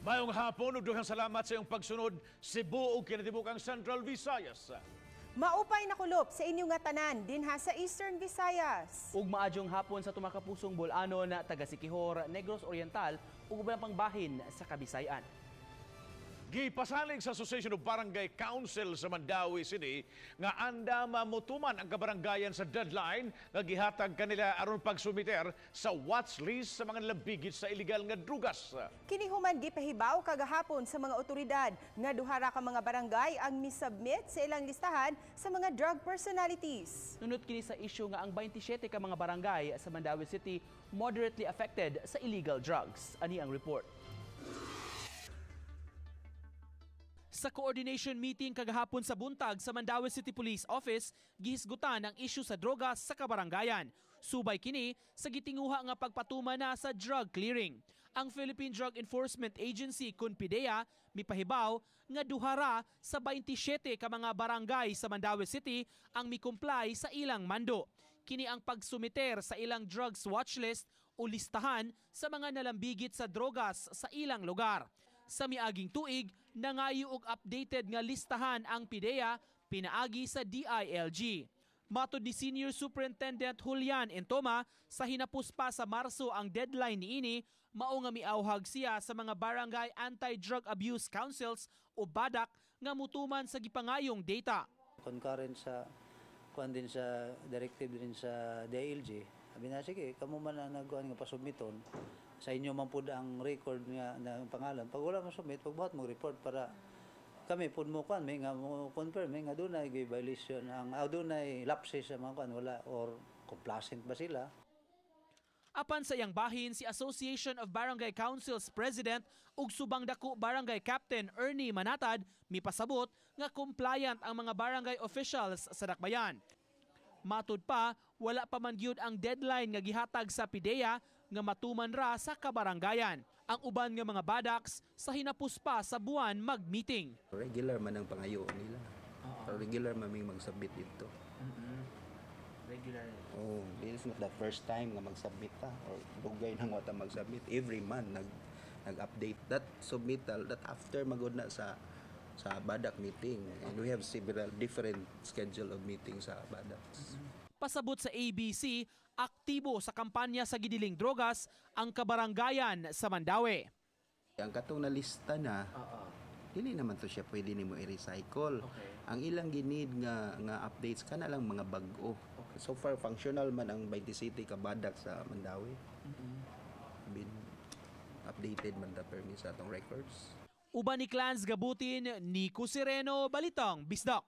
Mayong hapon ug dughang salamat sa iyong pagsunod Cebu ug kinatibukang Central Visayas. Maupay nakulop sa inyo nga tanan dinha sa Eastern Visayas. Ug maadyong hapon sa tumakapusong Bulanon na taga Siquijor, Negros Oriental ug ubang pangbahin sa Kabisayan. Gipasalig sa Association of Barangay Council sa Mandawi City nga anda mamutuman ang kabarangayan sa deadline nga gihatag kanila aron pagsumiter sa watch list sa mga nalambigit sa illegal nga drugas. Kini human gipahibaw kagahapon sa mga otoridad nga duhara ka mga barangay ang misubmit sa ilang listahan sa mga drug personalities. Nunot kini sa isyu nga ang 27 ka mga barangay sa Mandawi City moderately affected sa illegal drugs. Ani ang report. Sa coordination meeting kagahapon sa buntag sa Mandawi City Police Office, gihisgutan ang isyu sa drogas sa kabarangayan. Subay kini sa gitinguha nga pagpatuma na sa drug clearing. Ang Philippine Drug Enforcement Agency kun PDEA mipahibaw nga duhara sa 27 ka mga barangay sa Mandawi City ang mi-comply sa ilang mando. Kini ang pagsumiter sa ilang drugs watchlist o listahan sa mga nalambigit sa drogas sa ilang lugar. Sa miaging tuig, nangayo og updated nga listahan ang PDEA pinaagi sa DILG. Matod ni Senior Superintendent Julian Entoma, sa hinapos pa sa Marso ang deadline niini, mao nga miauhag siya sa mga Barangay Anti-Drug Abuse Councils o BADAC nga mutuman sa gipangayong data. Concurrent sa din sa directive din sa DILG. Sabi na, sige, kamo man na nagkuhan nga pasubmiton. Sa inyo man po ang record nga na pangalan. Pag wala mo submit, pagbuhat mo report para kami po mo kuhan, may nga mo confirm, may nga doon na violation, doon na lapses sa mga kuhan, wala, or complacent ba sila. Apan sa iyang bahin, si Association of Barangay Councils President ug subang dako Barangay Captain Ernie Manatad mipasabot nga compliant ang mga barangay officials sa dakbayan. Matud pa, wala pa man gyud ang deadline nga gihatag sa PDEA nga matuman ra sa kabarangayan. Ang uban nga mga BADACs sa hinapos pa sa buwan mag-meeting. Regular man ang pangayo nila. Regular man may mag-submit dito. Regular. Oh, this is not the first time nga mag-submit ta or dugay nang wata mag-submit. Every month nag-update that submittal that after magud na sa BADAC meeting, and we have several different schedule of meetings sa BADAC. Pasabot sa ABC, aktibo sa kampanya sa gidiling drogas ang kabarangayan sa Mandawi. Ang katong na lista na, dili naman to siya pwede nimo i-recycle. Okay. Ang ilang ginid nga updates kana lang mga bag-o. Okay. So far functional man ang 27 ka BADAC sa Mandawi. Been updated man ta permis sa atong records. Uban ni Clans Gabutin, Nico Sireno, Balitang Bisdak.